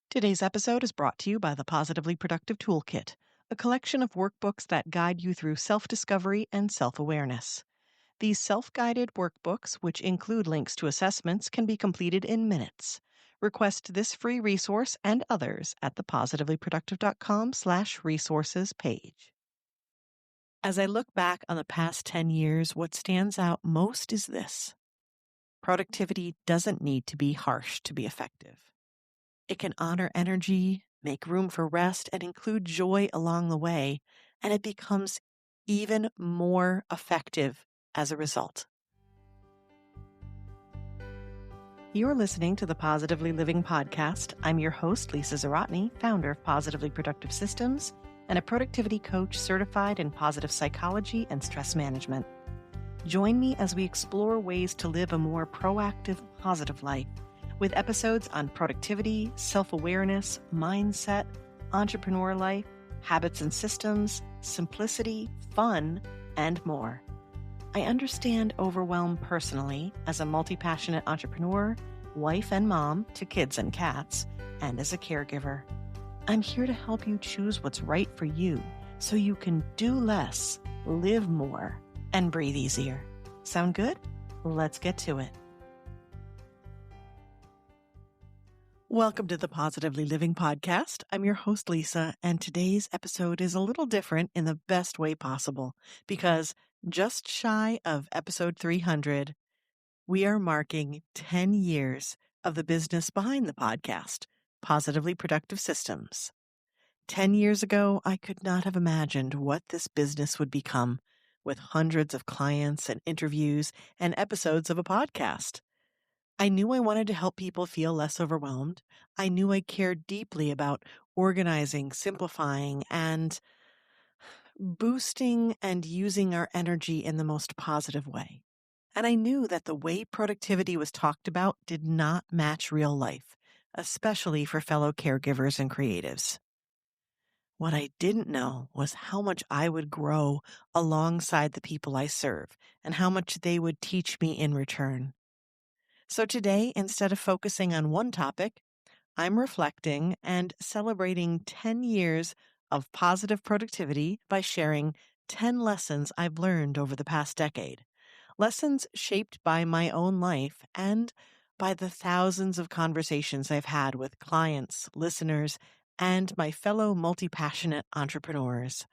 Today's episode is brought to you by the Positively Productive Toolkit, a collection of workbooks that guide you through self-discovery and self-awareness. These self-guided workbooks, which include links to assessments, can be completed in minutes. Request this free resource and others at the positivelyproductive.com/resources page. As I look back on the past 10 years, what stands out most is this. Productivity doesn't need to be harsh to be effective. It can honor energy, make room for rest, and include joy along the way, and it becomes even more effective as a result. You're listening to the Positively Living podcast. I'm your host, Lisa Zaratny, founder of Positively Productive Systems and a productivity coach certified in positive psychology and stress management. Join me as we explore ways to live a more proactive, positive life, with episodes on productivity, self-awareness, mindset, entrepreneur life, habits and systems, simplicity, fun, and more. I understand overwhelm personally as a multi-passionate entrepreneur, wife and mom to kids and cats, and as a caregiver. I'm here to help you choose what's right for you so you can do less, live more, and breathe easier. Sound good? Let's get to it. Welcome to the Positively Living podcast. I'm your host, Lisa, and today's episode is a little different in the best way possible because just shy of episode 300, we are marking 10 years of the business behind the podcast, Positively Productive Systems. 10 years ago, I could not have imagined what this business would become with hundreds of clients and interviews and episodes of a podcast. I knew I wanted to help people feel less overwhelmed. I knew I cared deeply about organizing, simplifying, and boosting and using our energy in the most positive way. And I knew that the way productivity was talked about did not match real life, especially for fellow caregivers and creatives. What I didn't know was how much I would grow alongside the people I serve and how much they would teach me in return. So today, instead of focusing on one topic, I'm reflecting and celebrating 10 years of positive productivity by sharing 10 lessons I've learned over the past decade. Lessons shaped by my own life and by the thousands of conversations I've had with clients, listeners, and my fellow multi-passionate entrepreneurs.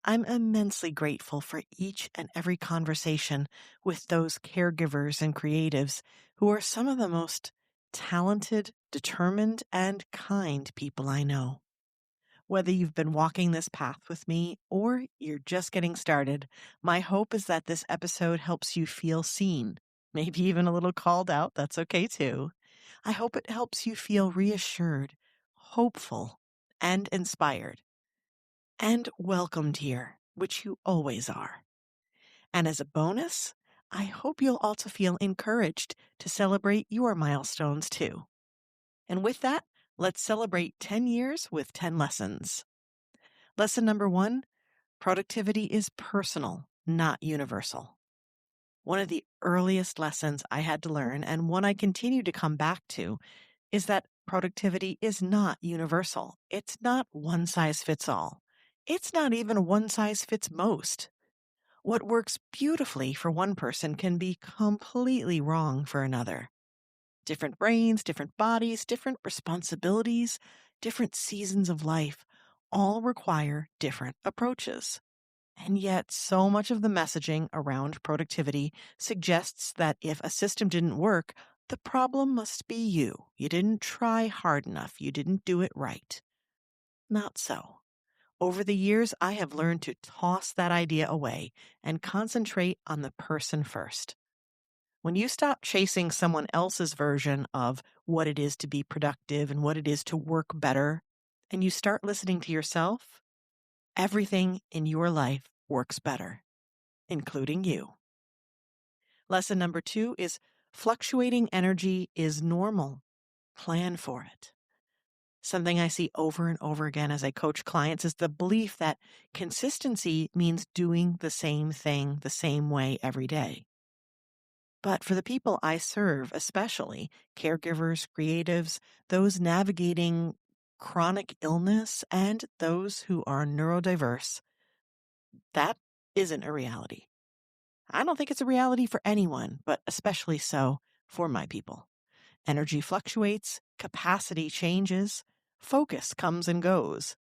I'm immensely grateful for each and every conversation with those caregivers and creatives who are some of the most talented, determined, and kind people I know. Whether you've been walking this path with me or you're just getting started, my hope is that this episode helps you feel seen, maybe even a little called out. That's okay too. I hope it helps you feel reassured, hopeful, and inspired. And welcomed here, which you always are. And as a bonus, I hope you'll also feel encouraged to celebrate your milestones too. And with that, let's celebrate 10 years with 10 lessons. Lesson number 1, productivity is personal, not universal. One of the earliest lessons I had to learn, and one I continue to come back to, is that productivity is not universal. It's not one size fits all. It's not even one size fits most. What works beautifully for one person can be completely wrong for another. Different brains, different bodies, different responsibilities, different seasons of life all require different approaches. And yet, so much of the messaging around productivity suggests that if a system didn't work, the problem must be you. You didn't try hard enough. You didn't do it right. Not so. Over the years, I have learned to toss that idea away and concentrate on the person first. When you stop chasing someone else's version of what it is to be productive and what it is to work better, and you start listening to yourself, everything in your life works better, including you. Lesson number 2 is fluctuating energy is normal. Plan for it. Something I see over and over again as I coach clients is the belief that consistency means doing the same thing the same way every day. But for the people I serve, especially caregivers, creatives, those navigating chronic illness, and those who are neurodiverse, that isn't a reality. I don't think it's a reality for anyone, but especially so for my people. Energy fluctuates, capacity changes, focus comes and goes.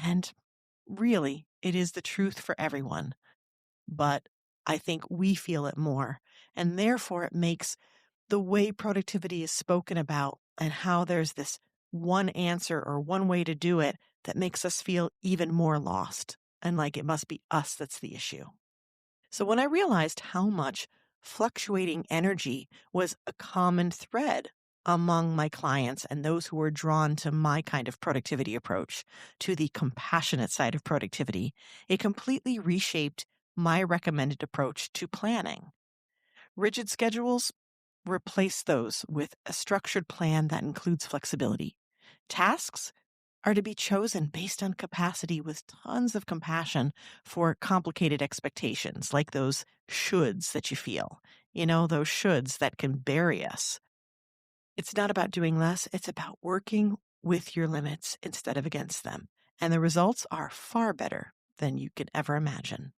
And really, it is the truth for everyone. But I think we feel it more. And therefore, it makes the way productivity is spoken about and how there's this one answer or one way to do it that makes us feel even more lost and like it must be us that's the issue. So when I realized how much fluctuating energy was a common thread among my clients and those who were drawn to my kind of productivity approach, to the compassionate side of productivity, it completely reshaped my recommended approach to planning. Rigid schedules, replace those with a structured plan that includes flexibility. Tasks are to be chosen based on capacity with tons of compassion for complicated expectations, like those shoulds that you feel, those shoulds that can bury us. It's not about doing less, it's about working with your limits instead of against them. And the results are far better than you could ever imagine.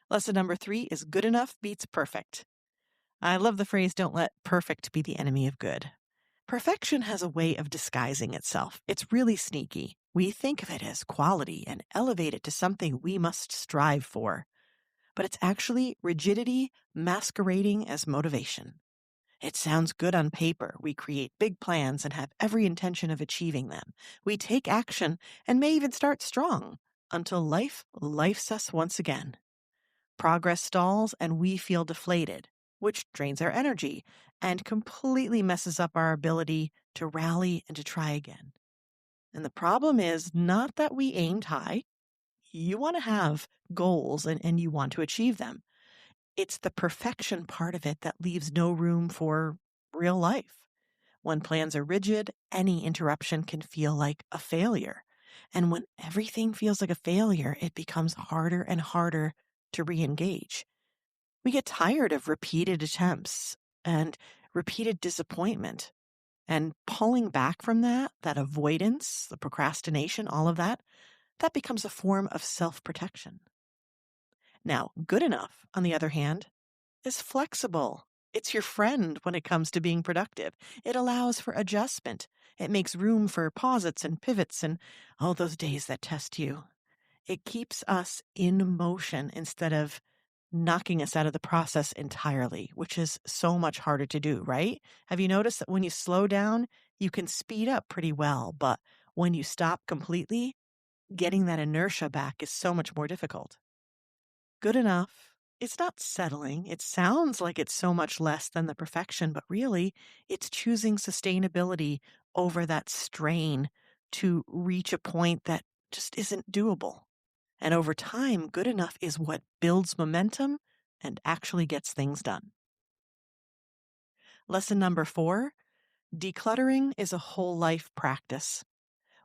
Lesson number 3 is good enough beats perfect. I love the phrase, don't let perfect be the enemy of good. Perfection has a way of disguising itself. It's really sneaky. We think of it as quality and elevate it to something we must strive for. But it's actually rigidity masquerading as motivation. It sounds good on paper. We create big plans and have every intention of achieving them. We take action and may even start strong until life lifes us once again. Progress stalls and we feel deflated, which drains our energy and completely messes up our ability to rally and to try again. And the problem is not that we aimed high. You want to have goals and you want to achieve them. It's the perfection part of it that leaves no room for real life. When plans are rigid, any interruption can feel like a failure. And when everything feels like a failure, it becomes harder and harder to re-engage. We get tired of repeated attempts and repeated disappointment. And pulling back from that avoidance, the procrastination, all of that becomes a form of self-protection. Now, good enough, on the other hand, is flexible. It's your friend when it comes to being productive. It allows for adjustment. It makes room for pauses and pivots and all those days that test you. It keeps us in motion instead of knocking us out of the process entirely, which is so much harder to do, right? Have you noticed that when you slow down, you can speed up pretty well, but when you stop completely, getting that inertia back is so much more difficult. Good enough. It's not settling. It sounds like it's so much less than the perfection, but really, it's choosing sustainability over that strain to reach a point that just isn't doable. And over time, good enough is what builds momentum and actually gets things done. Lesson number 4, decluttering is a whole life practice.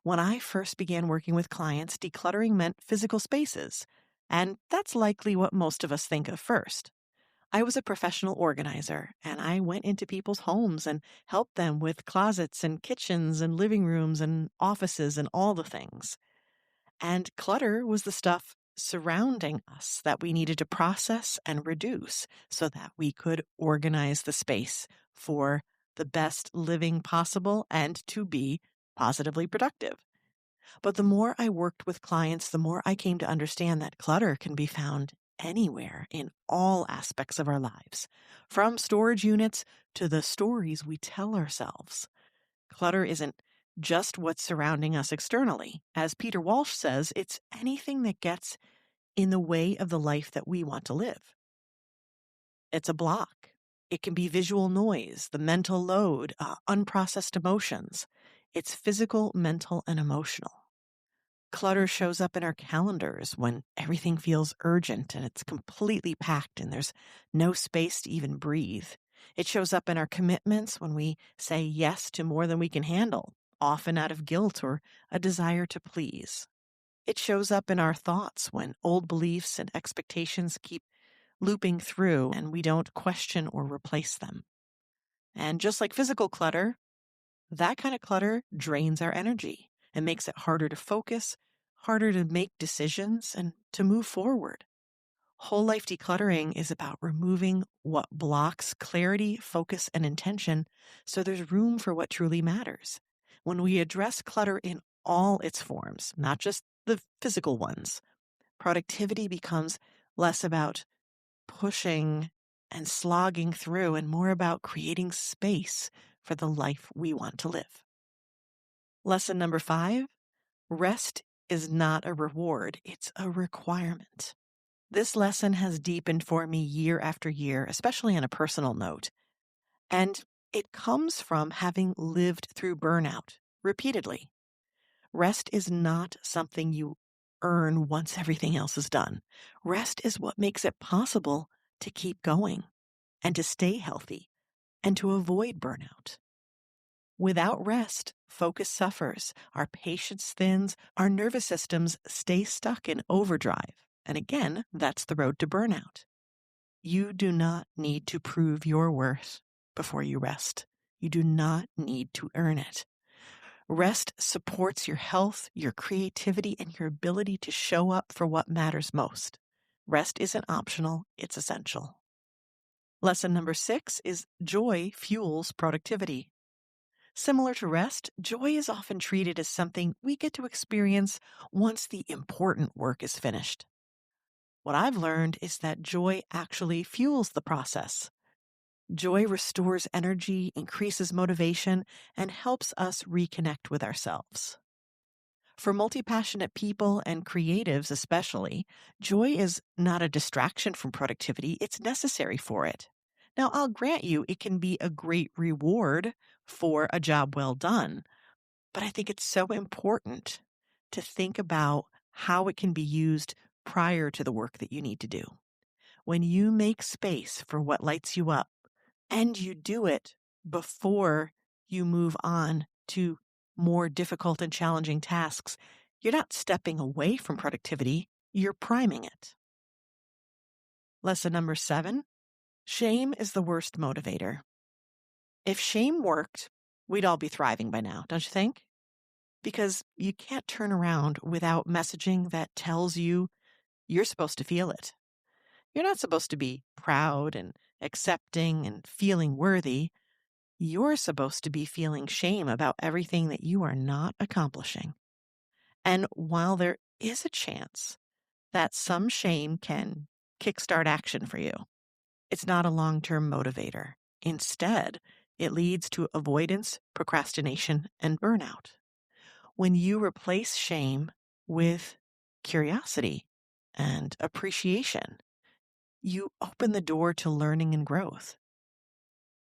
When I first began working with clients, decluttering meant physical spaces, and that's likely what most of us think of first. I was a professional organizer, and I went into people's homes and helped them with closets and kitchens and living rooms and offices and all the things. And clutter was the stuff surrounding us that we needed to process and reduce so that we could organize the space for the best living possible and to be positively productive. But the more I worked with clients, the more I came to understand that clutter can be found anywhere in all aspects of our lives, from storage units to the stories we tell ourselves. Clutter isn't just what's surrounding us externally. As Peter Walsh says, it's anything that gets in the way of the life that we want to live. It's a block. It can be visual noise, the mental load, unprocessed emotions. It's physical, mental, and emotional. Clutter shows up in our calendars when everything feels urgent and it's completely packed and there's no space to even breathe. It shows up in our commitments when we say yes to more than we can handle, often out of guilt or a desire to please. It shows up in our thoughts when old beliefs and expectations keep looping through, and we don't question or replace them. And just like physical clutter, that kind of clutter drains our energy and makes it harder to focus, harder to make decisions, and to move forward. Whole life decluttering is about removing what blocks clarity, focus, and intention so there's room for what truly matters. When we address clutter in all its forms, not just the physical ones, productivity becomes less about pushing and slogging through and more about creating space for the life we want to live. Lesson number 5, rest is not a reward, it's a requirement. This lesson has deepened for me year after year, especially on a personal note. And it comes from having lived through burnout repeatedly. Rest is not something you earn once everything else is done. Rest is what makes it possible to keep going and to stay healthy and to avoid burnout. Without rest, focus suffers, our patience thins, our nervous systems stay stuck in overdrive. And again, that's the road to burnout. You do not need to prove your worth before you rest. You do not need to earn it. Rest supports your health, your creativity, and your ability to show up for what matters most. Rest isn't optional, it's essential. Lesson number 6 is joy fuels productivity. Similar to rest, joy is often treated as something we get to experience once the important work is finished. What I've learned is that joy actually fuels the process. Joy restores energy, increases motivation, and helps us reconnect with ourselves. For multi-passionate people and creatives especially, joy is not a distraction from productivity, it's necessary for it. Now, I'll grant you it can be a great reward for a job well done, but I think it's so important to think about how it can be used prior to the work that you need to do. When you make space for what lights you up, and you do it before you move on to more difficult and challenging tasks, you're not stepping away from productivity, you're priming it. Lesson number 7, shame is the worst motivator. If shame worked, we'd all be thriving by now, don't you think? Because you can't turn around without messaging that tells you you're supposed to feel it. You're not supposed to be proud and accepting and feeling worthy. You're supposed to be feeling shame about everything that you are not accomplishing. And while there is a chance that some shame can kickstart action for you, it's not a long-term motivator. Instead, it leads to avoidance, procrastination, and burnout. When you replace shame with curiosity and appreciation, you open the door to learning and growth.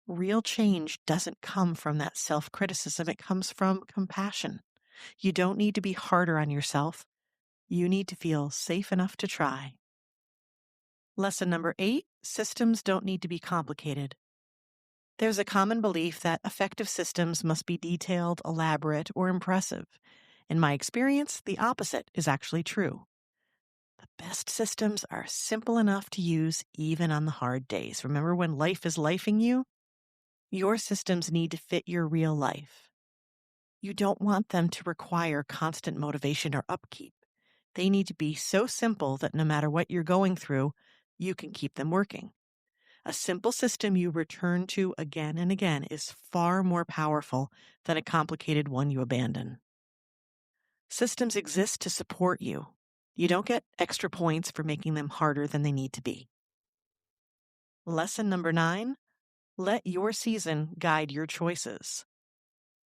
Real change doesn't come from that self-criticism. It comes from compassion. You don't need to be harder on yourself. You need to feel safe enough to try. Lesson number 8, systems don't need to be complicated. There's a common belief that effective systems must be detailed, elaborate, or impressive. In my experience, the opposite is actually true. The best systems are simple enough to use even on the hard days. Remember when life is lifing you? Your systems need to fit your real life. You don't want them to require constant motivation or upkeep. They need to be so simple that no matter what you're going through, you can keep them working. A simple system you return to again and again is far more powerful than a complicated one you abandon. Systems exist to support you. You don't get extra points for making them harder than they need to be. Lesson number 9, let your season guide your choices.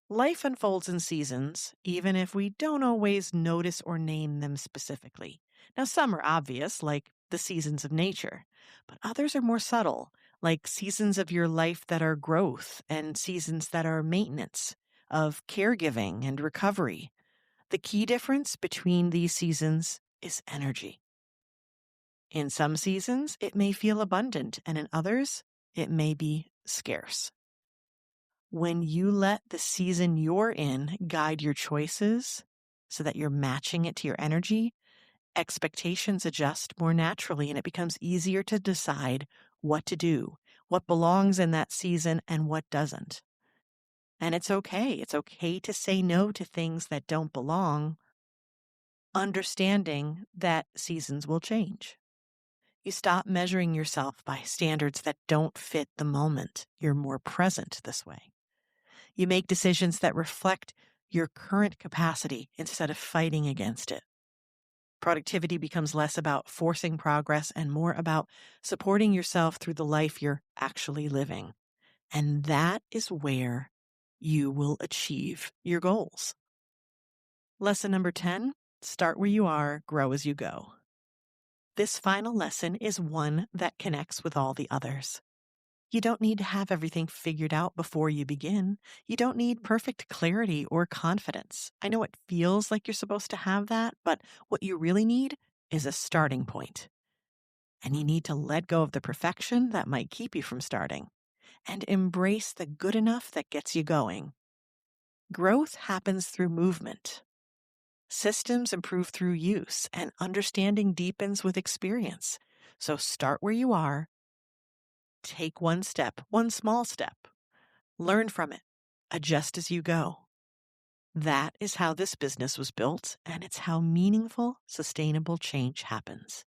Life unfolds in seasons, even if we don't always notice or name them specifically. Now, some are obvious, like the seasons of nature, but others are more subtle, like seasons of your life that are growth and seasons that are maintenance, of caregiving and recovery. The key difference between these seasons is energy. In some seasons, it may feel abundant, and in others, it may be scarce. When you let the season you're in guide your choices so that you're matching it to your energy, Expectations adjust more naturally, and it becomes easier to decide what to do, what belongs in that season and what doesn't. And it's okay. It's okay to say no to things that don't belong, understanding that seasons will change. You stop measuring yourself by standards that don't fit the moment. You're more present this way. You make decisions that reflect your current capacity instead of fighting against it. Productivity becomes less about forcing progress and more about supporting yourself through the life you're actually living. And that is where you will achieve your goals. Lesson number 10, start where you are, grow as you go. This final lesson is one that connects with all the others. You don't need to have everything figured out before you begin. You don't need perfect clarity or confidence. I know it feels like you're supposed to have that, but what you really need is a starting point. And you need to let go of the perfection that might keep you from starting and embrace the good enough that gets you going. Growth happens through movement. Systems improve through use, and understanding deepens with experience. So start where you are. Take one step, one small step. Learn from it. Adjust as you go. That is how this business was built, and it's how meaningful, sustainable change happens.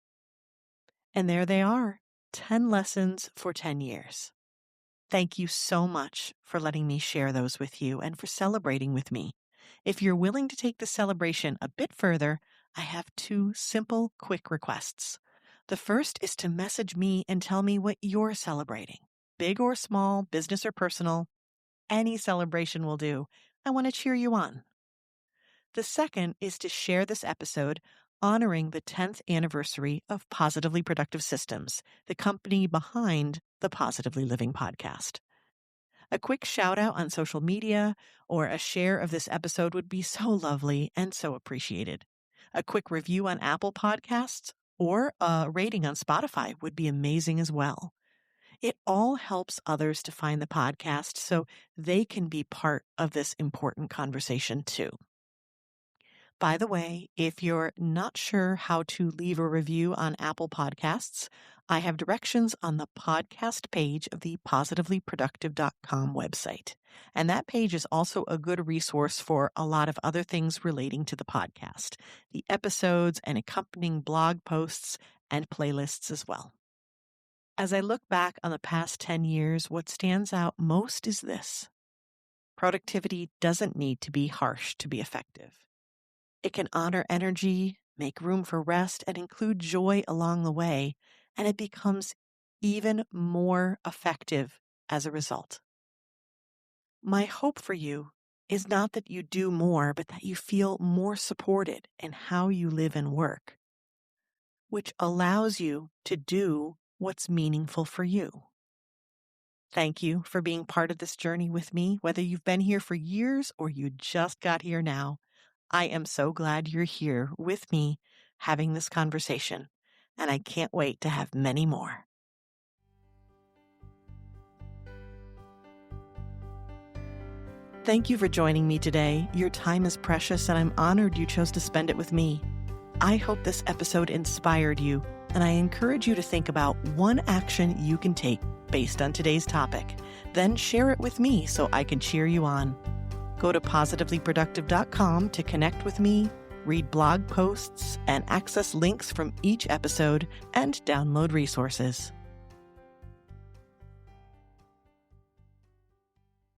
And there they are, 10 lessons for 10 years. Thank you so much for letting me share those with you and for celebrating with me. If you're willing to take the celebration a bit further, I have 2 simple, quick requests. The first is to message me and tell me what you're celebrating. Big or small, business or personal, any celebration will do. I want to cheer you on. The second is to share this episode honoring the 10th anniversary of Positively Productive Systems, the company behind the Positively Living podcast. A quick shout out on social media or a share of this episode would be so lovely and so appreciated. A quick review on Apple Podcasts or a rating on Spotify would be amazing as well. It all helps others to find the podcast so they can be part of this important conversation too. By the way, if you're not sure how to leave a review on Apple Podcasts, I have directions on the podcast page of the positivelyproductive.com website. And that page is also a good resource for a lot of other things relating to the podcast, the episodes and accompanying blog posts and playlists as well. As I look back on the past 10 years, what stands out most is this. Productivity doesn't need to be harsh to be effective. It can honor energy, make room for rest, and include joy along the way, and it becomes even more effective as a result. My hope for you is not that you do more, but that you feel more supported in how you live and work, which allows you to do what's meaningful for you. Thank you for being part of this journey with me, whether you've been here for years or you just got here now. I am so glad you're here with me having this conversation, and I can't wait to have many more. Thank you for joining me today. Your time is precious, and I'm honored you chose to spend it with me. I hope this episode inspired you, and I encourage you to think about one action you can take based on today's topic. Then share it with me so I can cheer you on. Go to positivelyproductive.com to connect with me, read blog posts, and access links from each episode and download resources.